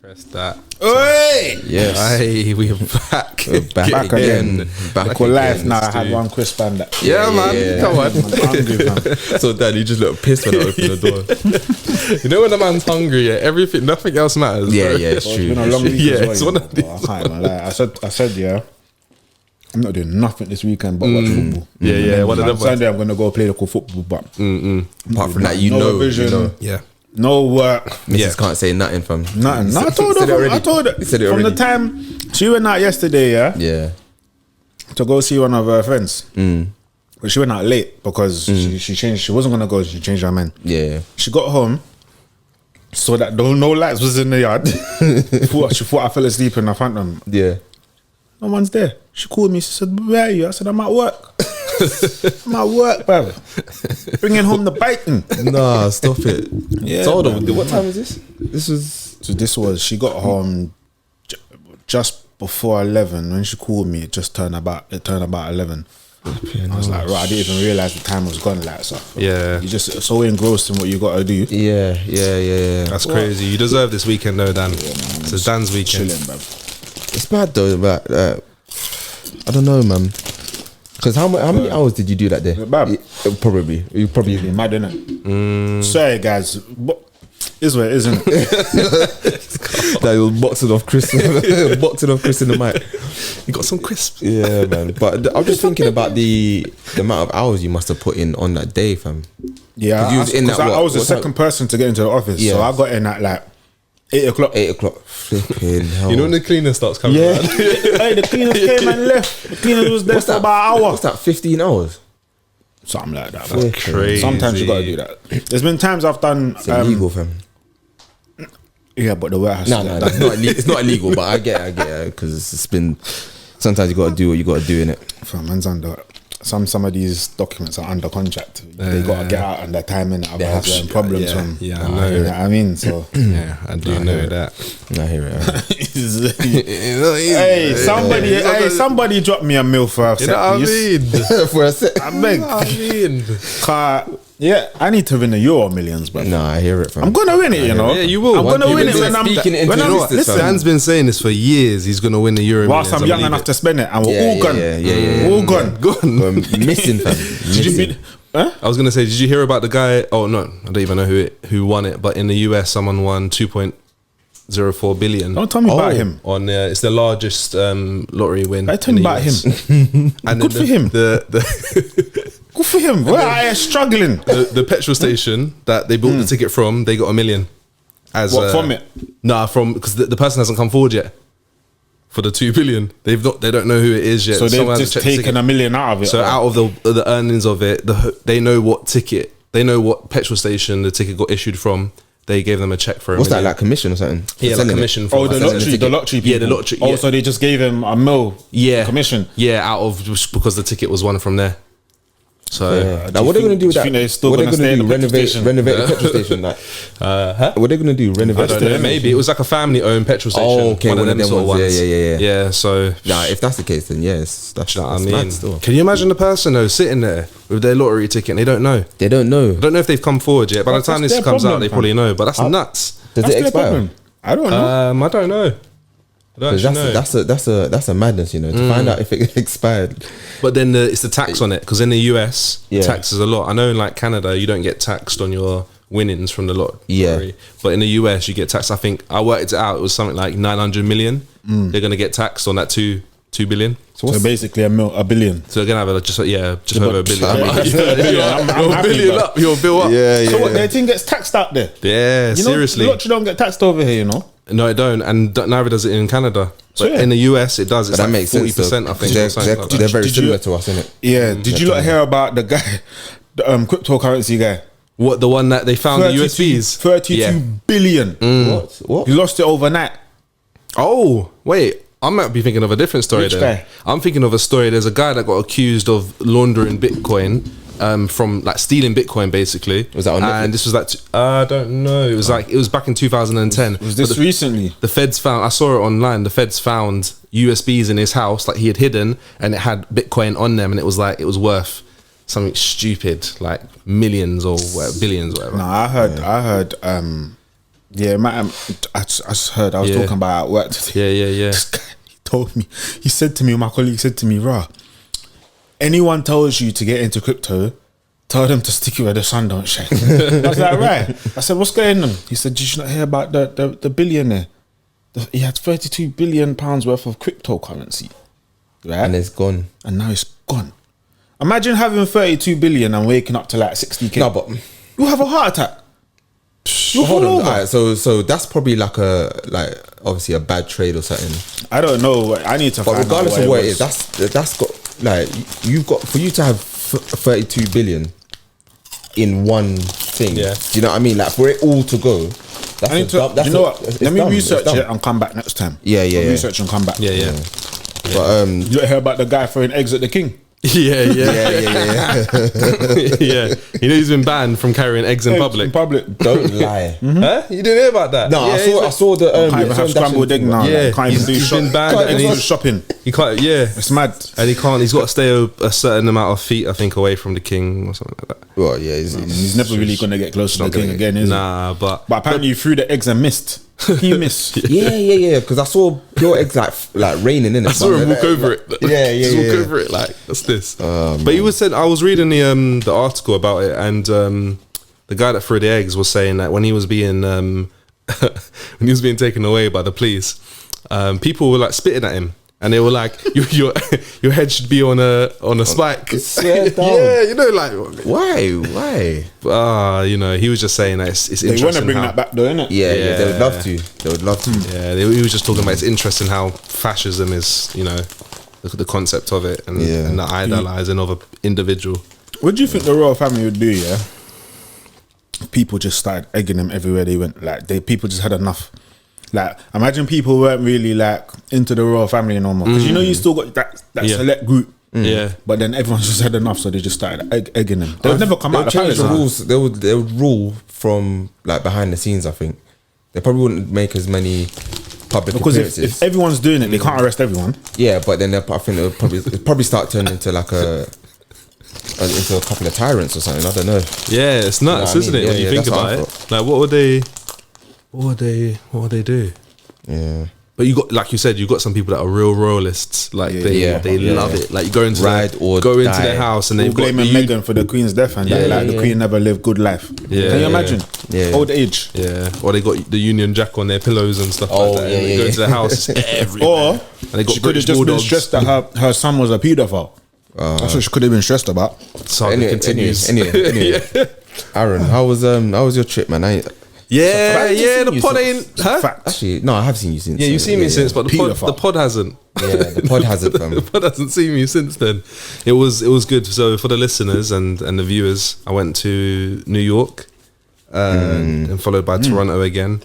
Press that. Oi! Yes. Hey, we're back. We're back again. Back for life now. I had one crisp and that. Yeah, man. Come on. I'm hungry, man. So Dad, you just look pissed when I open the door. You know when a man's hungry, everything, nothing else matters. Yeah, bro. yeah, it's true. It's been a long week Yeah, as well. it's one of these. I can't even lie. I said, yeah, I'm not doing nothing this weekend but watch football. Yeah, one of them. Sunday I'm going to go play local football, but Apart from that, no vision. Yeah. No work. Mrs. can't say nothing from Nothing. No, I told said it her. already. I told her. You said it from already. the time she went out yesterday, Yeah. to go see one of her friends. But she went out late because she changed. She wasn't gonna go. She changed her mind. Yeah. She got home, saw that no lights was in the yard. She thought I fell asleep in the phantom. Yeah. No one's there. She called me. She said, "Where are you?" I said, "I'm at work." I'm at work, bruv. Bringing home the bacon. Nah, stop it. Yeah, So hold on. man. What time is this? This was. So this was. She got home just before 11. When she called me, it turned about 11. I was like, right, I didn't even realize the time was gone. Like, so Yeah. you just so engrossed in what you got to do. Yeah. That's crazy. You deserve this weekend though, Dan. It's Dan's weekend. Chilling, bruv. It's bad though, but I don't know, man. Because how many hours did you do that day? Bab. Probably. You probably. Be mad, innit? Sorry, guys. But is what it is, isn't it? That was boxing off Chris. Boxing off Chris in the mic. You got some crisps. Yeah, man. But I'm just thinking about the amount of hours you must have put in on that day, fam. Yeah, You was in that I was the what time? second person to get into the office, Yeah. so I got in at like 8 o'clock. 8 o'clock. Flipping hell. You know when the cleaner starts coming Yeah. around? Hey, the cleaners came and left. The cleaners was there What's for that? about an hour. What's that? 15 hours. Something like that. That's crazy. Sometimes you gotta do that. There's been times I've done. It's illegal, fam. Yeah, but the warehouse. No, it's not. It's not illegal, but I get it because it's been. Sometimes you got to do what you got to do in it. Man's under. Some of these documents are under contract. They gotta get out under time and otherwise Yeah, we're in problems. yeah, from, yeah, I you know. know what I mean? So Yeah, I do know that. I hear it. hey, somebody drop me a meal for a You know set, what I please. mean? For a sec. I beg. I mean, Yeah, I need to win the Euro Millions, bro. Nah, I hear it, fam. I'm gonna win it, you know. Yeah, you will. I'm gonna You've win been it when I'm. speaking into When I'm existence, listen, fam. Dan's been saying this for years. He's gonna win the Euro. whilst I'm young enough to spend it, and we're all gone. Yeah. All gone. We're missing, fam. Did you Missing. meet? I was gonna say, did you hear about the guy? Oh no, I don't even know who won it. But in the US, someone won 2.04 billion. Don't tell me about him. On it's the largest lottery win. Don't tell me in the about US. him. And Good then for him. The Good for him. We're out here struggling. the petrol station that they bought the ticket from, they got $1 million. As What, from it? Nah, from because the person hasn't come forward yet for the 2 billion. They don't know who it is yet. So Someone they've hasn't just checked the taken ticket. $1 million out of it. So out of the earnings of it, they know what ticket, they know what petrol station the ticket got issued from. They gave them a check for it. What's that, like commission or something? For Yeah, like selling it? commission. From the selling lottery, ticket. the lottery people. Yeah, the lottery. Oh, Yeah. so they just gave him $1 million commission. Yeah, out of just because the ticket was won from there. So Yeah. Now, what are they going to do with do you that? think they're still What are gonna they stay going to in do? the petrol station? Renovate the petrol station? Like, what are they going to do? I Renovate don't know. Maybe it was like a family-owned petrol station. Oh, okay, one of them sort of ones. ones. Yeah. Yeah. So Nah, if that's the case, then yes, that's you know what I that's mean. mad still. Can you imagine the person though sitting there with their lottery ticket and they don't know? They don't know. I don't know if they've come forward yet. By the That's time this their comes problem, out, they fam. probably know. But that's nuts. Does That's it their expire? problem. I don't know. I don't know. I don't 'Cause actually know. that's a madness, you know, to find out if it expired. But then it's the tax on it because in the US, Yeah. tax is a lot. I know in like Canada, you don't get taxed on your winnings from the lottery. Yeah. But in the US, you get taxed. I think I worked it out. It was something like 900 million. They're gonna get taxed on that 2 billion. So basically $1 billion. So they're gonna have just over $1 billion. I'm Your happy, billion bro. up, your bill up. So what, their thing gets taxed out there? Yeah, You know, seriously. lottery don't get taxed over here, you know. No, it don't, and neither does it in Canada. But So, yeah. in the US, it does. It's But that like makes 40%, sense. I think. They're, or something like that. they're very Did you- similar to us, innit? Yeah. Did you not hear about the guy, the cryptocurrency guy? What, the one that they found the USBs? 32 billion. What? He lost it overnight. Oh, wait. I might be thinking of a different story Which then. guy? I'm thinking of a story. There's a guy that got accused of laundering Bitcoin, from like stealing Bitcoin basically. Was that on Netflix? And this was like, I don't know. It was like, it was back in 2010. Was this But recently? the feds found, I saw it online, the feds found USBs in his house, like he had hidden, and it had Bitcoin on them, and it was like, it was worth something stupid, like millions or whatever, billions or whatever. No, I heard Yeah, man. I just heard. I was talking about at work today. Yeah. This guy, he told me. He said to me, my colleague said to me, "Rah, anyone tells you to get into crypto, tell them to stick it where the sun don't shine." I was like, right. I said, what's going on? He said, did you not hear about the billionaire? He had £32 billion worth of cryptocurrency, right? And it's gone. And now it's gone. Imagine having 32 billion and waking up to like 60k. No, but you'll have a heart attack. You'll hold fall on. over. Alright, so that's probably like obviously a bad trade or something. I don't know. I need to But find regardless out of what it was. is, that's got like you've got for you to have 32 billion in one thing. Yeah. Do you know what I mean? Like for it all to go. That's I need to. that's you know what? it's Let me dumb, it's research dumb. it and come back next time. Yeah. Research and come back. Yeah. But You hear about the guy throwing eggs at the king? Yeah. yeah. You know he's been banned from carrying eggs in public. In public. Don't lie. Huh? You didn't hear about that? No, Yeah, I saw the Can't even have scrambled egg now. Yeah, Like, can't even do he's been banned Can't and even do he's- shopping. He can't. Yeah, It's mad. and he can't. He's got to stay a certain amount of feet, I think, away from the king or something like that. Well, yeah, He's never really gonna get close to the king again, is he? Nah, but apparently you threw the eggs and missed. He missed. yeah. Because I saw pure eggs like raining in it. I saw him walk over it. Yeah. Just walk over it like what's this? But he was said. I was reading the article about it, and the guy that threw the eggs was saying that when he was being when he was being taken away by the police, people were like spitting at him. And they were like, your head should be on a spike. Swear down. Yeah, you know, like Why? you know, he was just saying that it's They interesting. want to bring how, that back though, innit? Yeah, Yeah. they would love to. They would love to. Yeah, he was just talking about it's interesting how fascism is, you know, the concept of it and the idolizing of an individual. What do you think the royal family would do? Yeah, people just started egging them everywhere they went. Like people just had enough. Like imagine people weren't really like into the royal family no more because you know you still got that Yeah. select group. Yeah. But then everyone's just had enough, so they just started egging them. They would never come out of the change palace. the huh? rules. They would rule from like behind the scenes. I think they probably wouldn't make as many public Because appearances. if everyone's doing it, they can't arrest everyone. Yeah, but then I think it'll probably start turning into like into a couple of tyrants or something. I don't know. Yeah, it's nuts, I isn't mean? it? When Yeah, you think that's what about I it, like what would they do? Yeah. But you got, like you said, you got some people that are real royalists. Like they love it. Like you go into their house and they've got blaming Meghan for the Queen's death and that, the Queen never lived good life. Yeah. Can you imagine? Yeah. Old age. Yeah, or they got the Union Jack on their pillows and stuff like that. And they go into the house everywhere. Or and they got she could have British just been bulldogs. stressed that her son was a paedophile. That's what she could have been stressed about. So it continues. Anyway. Aaron, how was your trip, man? Yeah, I've the seen pod you ain't. Huh? Fact. Actually, no, I have seen you since. Yeah, you've seen me since, but the Pedophile. pod hasn't. Yeah, the pod hasn't, fam. The pod hasn't seen me since then. It was good. So for the listeners and the viewers, I went to New York and followed by Toronto again.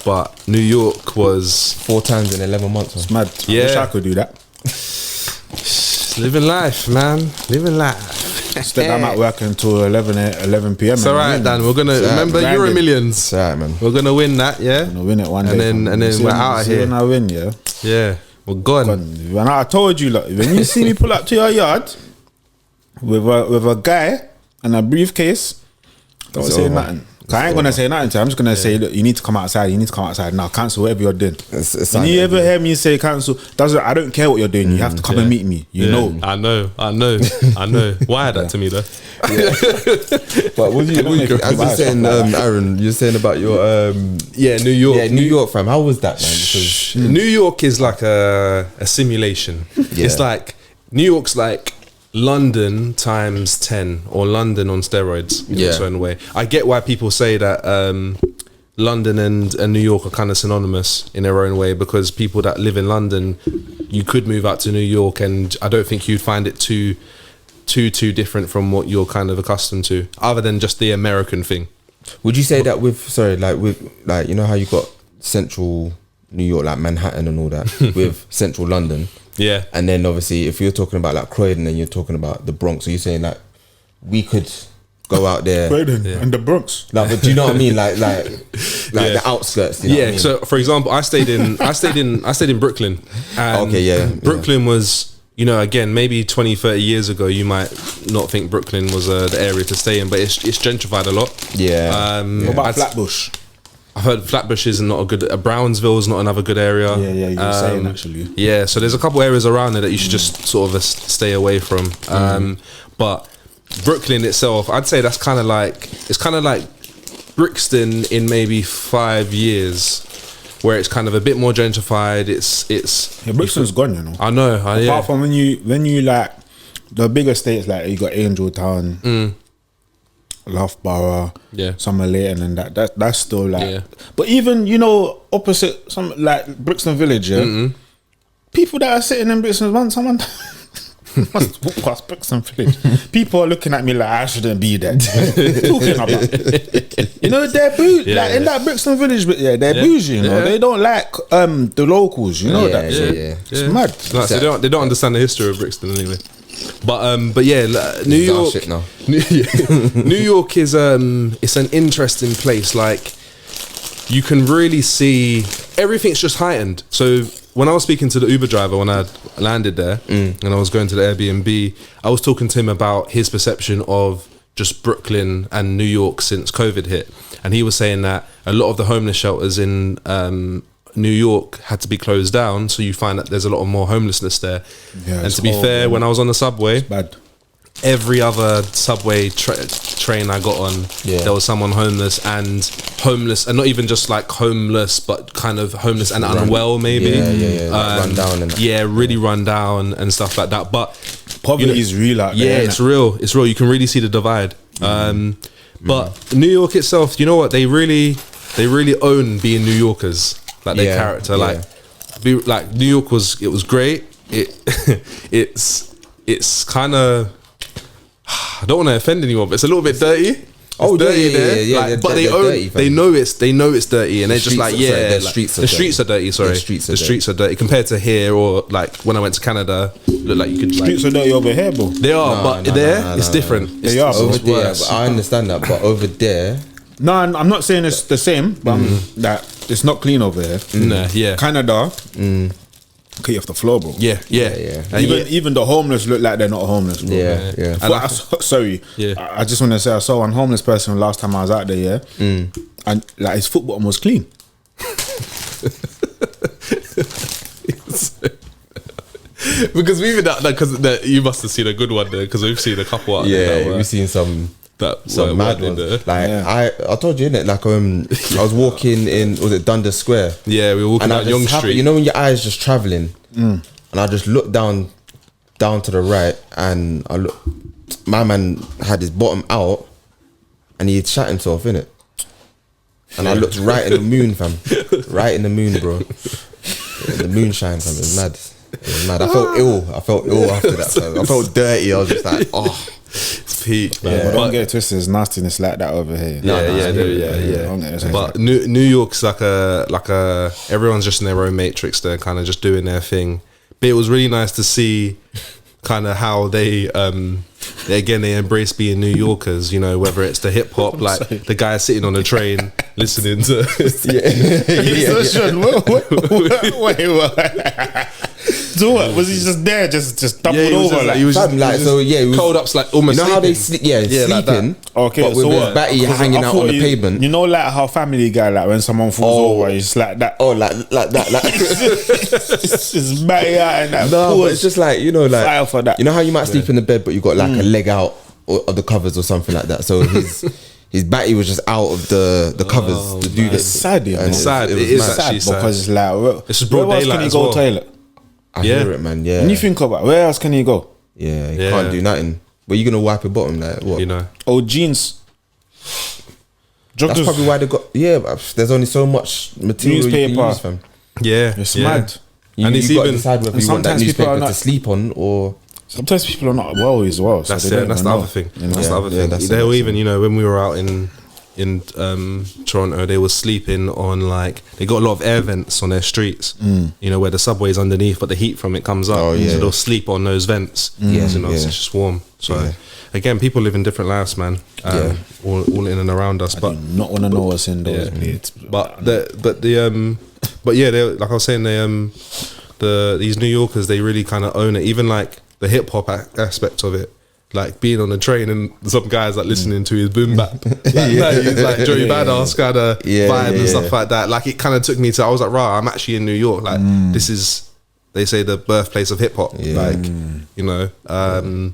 But New York was 4 times in 11 months. It's mad. Yeah. I wish I could do that. living life, man. Living life. Instead, I'm at work until 11 p.m. It's all right, Dan. We're gonna remember grinding. Euro Millions. It's alright, man. We're gonna win that, yeah. I'm gonna win it one And day. then- fam. and then See we're when- out of see here. When I win, yeah. Yeah, we're gone. When I told you, like, when you see me pull up to your yard with a guy and a briefcase, don't It's say over. nothing. 'Cause I ain't gonna say nothing to you. I'm just gonna say, look, you need to come outside. You need to come outside now. Cancel whatever you're doing. It's When you ever hear me say cancel, I don't care what you're doing. You have to come and meet me. You know. I know. Wire that to me though. But what you as you're saying, Aaron, you're saying about your New York. New York, fam. How was that, man? Because New York is like a simulation. Yeah. It's like New York's like London times 10 or London on steroids in a certain way. I get why people say that London and New York are kind of synonymous in their own way, because people that live in London, you could move out to New York and I don't think you'd find it too different from what you're kind of accustomed to, other than just the American thing. would you say that with you know how you got central New York, like Manhattan and all that, with central London? Yeah. And then obviously if you're talking about like Croydon and you're talking about the Bronx, are you saying like we could go out there Croydon and the Bronx. like, but do you know what I mean, like the outskirts, you know what I mean? So for example, I stayed in Brooklyn. And Okay, yeah. Brooklyn was, you know, again, maybe 20, 30 years ago, you might not think Brooklyn was the area to stay in, but it's gentrified a lot. Yeah. What about Flatbush? I've heard Flatbush is not a good. Brownsville is not another good area. Yeah, you were saying actually. Yeah, so there's a couple areas around there that you should just sort of stay away from. But Brooklyn itself, I'd say it's kind of like Brixton in maybe 5 years, where it's kind of a bit more gentrified. It's Brixton's gone, you know. I know. Apart from when you like the bigger states, like you got Angeltown, Loughborough, Summerley, and then that's still like. Yeah. But even opposite some like Brixton Village, people that are sitting in Brixton, someone must walk past Brixton Village. People are looking at me like I shouldn't be there. Talking about, they're bougie. In that Brixton Village, but they're bougie. They don't like the locals. That. It's mad. No, so they don't understand the history of Brixton anyway. But yeah, New York. Shit now. New York is it's an interesting place. Like you can really see everything's just heightened. So when I was speaking to the Uber driver when I landed there and I was going to the Airbnb, I was talking to him about his perception of just Brooklyn and New York since COVID hit, and he was saying that a lot of the homeless shelters in New York had to be closed down, so you find that there's a lot of more homelessness there. And to be fair, when I was on the subway, every other subway train I got on, there was someone homeless, and not even just like homeless, but kind of homeless and unwell maybe. Run down and really run down and stuff like that. But poverty is real out there. Yeah, it's real. You can really see the divide. But New York itself, you know what? They really own being New Yorkers. Like their character, like New York was great. It's kind of, I don't want to offend anyone, but it's a little bit dirty. But they know it's dirty, and they're just like the streets are dirty. Sorry, the streets are dirty compared to here, or like when I went to Canada, look like you could. Streets are dirty over here, bro. They are, it's different. They are over there. But I understand that, but over there. No, I'm not saying it's the same, but that it's not clean over here. Canada, cut you off the floor, bro. Yeah. Even the homeless look like they're not homeless, bro. Yeah. I just want to say I saw one homeless person last time I was out there, and like his foot bottom was clean. Because we've been because you must have seen a good one there, because we've seen a couple out there. We've seen some mad ones. Like I told you, innit? Like I was walking in, was it Dundas Square? Yeah, we were walking down Young Street. You know when your eyes just travelling, and I just looked down to the right, and I look. My man had his bottom out, and he had shat himself, innit? And I looked right in the moon, fam. Right in the moon, bro. The moonshine, fam. It was mad. I felt ill after that, fam. I felt dirty. I was just like, oh. It's peak, man. Yeah, but don't get it twisted. There's nastiness like that over here. Yeah. But New York's like a everyone's just in their own matrix. They're kind of just doing their thing. But it was really nice to see kind of how they embrace being New Yorkers. Whether it's the hip hop, like the guy sitting on the train listening to. Wait. So what? Was he just there, just doubled over? He was cold up, like almost. You know how they sleep? Sleeping. Like okay, but with his batty hanging out on the pavement. You know, like how Family Guy, like when someone falls over, it's like that. Oh, like that. It's just batty out and that. No, but it's just like file for that. You know how you might sleep in the bed, but you got like a leg out of the covers or something like that. So his batty was just out of the covers to do this. It's sad, yeah. It's sad. It is actually sad because it's like it's broad daylight. Can he go toilet? I hear it, man. Yeah. When you think about where else can he go? Yeah, he can't do nothing. But you gonna wipe your bottom, like what? Oh, jeans. That's probably why they got. Yeah, but there's only so much material newspaper. you can use, fam. Yeah, it's mad. And it's got to decide whether you want that newspaper to sleep on or. Sometimes people are not well as well. So that's the other thing. That's the other thing. They were even, when we were out in Toronto, they were sleeping on they got a lot of air vents on their streets, where the subway's underneath, but the heat from it comes up. So they'll sleep on those vents. So it's just warm. So again, people live in different lives, man. All in and around us. But I do not want to know what's in those plates. But they, like I was saying, these New Yorkers, they really kind of own it. Even like the hip hop aspect of it. like being on a train and some guys like listening to his boom bap. Like, he's like Joey Badass kind of vibe and stuff like that. Like it kind of took me to, I was like, right, I'm actually in New York. Like this is, they say, the birthplace of hip hop. Like, you know, and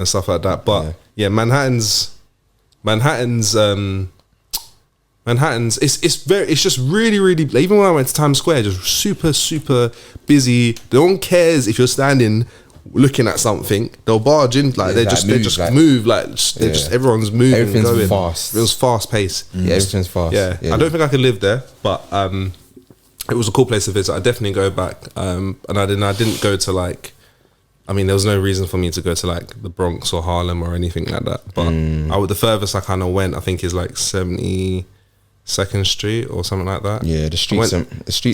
stuff like that. But yeah, Manhattan's it's just really even when I went to Times Square, just super busy. No one cares if you're standing looking at something, they'll barge in, like they just move, like they're just everyone's moving, everything's going fast. It was fast paced. Yeah, everything's fast. Yeah. I don't think I could live there, but it was a cool place to visit. I definitely go back. And I didn't go to like, I mean, there was no reason for me to go to like the Bronx or Harlem or anything like that. But the furthest I kind of went, I think, is like 72nd Street or something like that. Yeah, the streets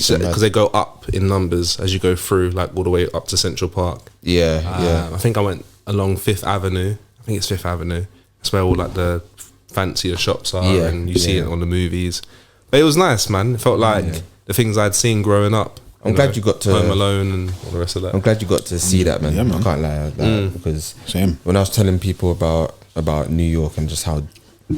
because they go up in numbers as you go through, like all the way up to Central Park. Yeah. I think I went along Fifth Avenue. I think it's Fifth Avenue. That's where all like the fancier shops are, and you see it on the movies. But it was nice, man. It felt like the things I'd seen growing up. I'm glad you got to Home Alone and all the rest of that. I'm glad you got to see that, man. Yeah, man. I can't lie, like, because when I was telling people about New York and just how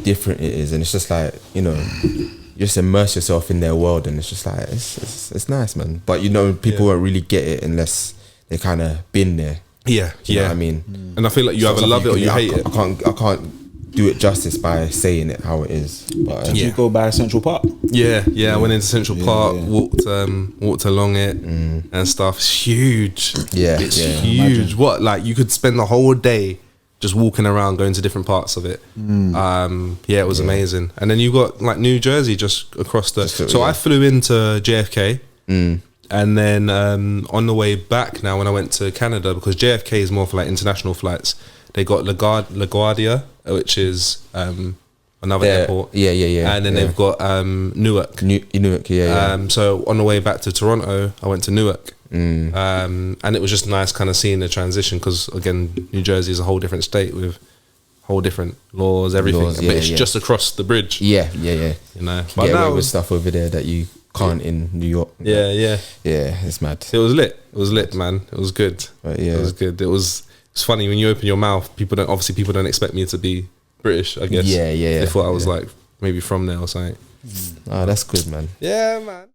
different it is, and it's just like, you know, you just immerse yourself in their world, and it's just like it's nice, man. But you know, people won't really get it unless they kind of been there. Yeah, you know what I mean? And I feel like you either love it or you hate it. I can't do it justice by saying it how it is. But Did you go by Central Park? Yeah. I went into Central Park, walked along it and stuff. It's huge. It's huge. Imagine. What, like you could spend the whole day just walking around, going to different parts of it. It was amazing. And then you got like New Jersey just across the. I flew into JFK, and then on the way back now when I went to Canada, because JFK is more for like international flights. They got LaGuardia, which is another airport. And then they've got Newark. So on the way back to Toronto, I went to Newark. And it was just nice kind of seeing the transition, because again, New Jersey is a whole different state with whole different laws, everything. But it's just across the bridge. You know, but get now away with stuff over there that you can't in New York. Yeah, it's mad. It was lit, man. It was good. It was good. It's funny when you open your mouth, people don't expect me to be British, I guess. They thought I was like maybe from there or something. Oh, that's good, man. Yeah, man.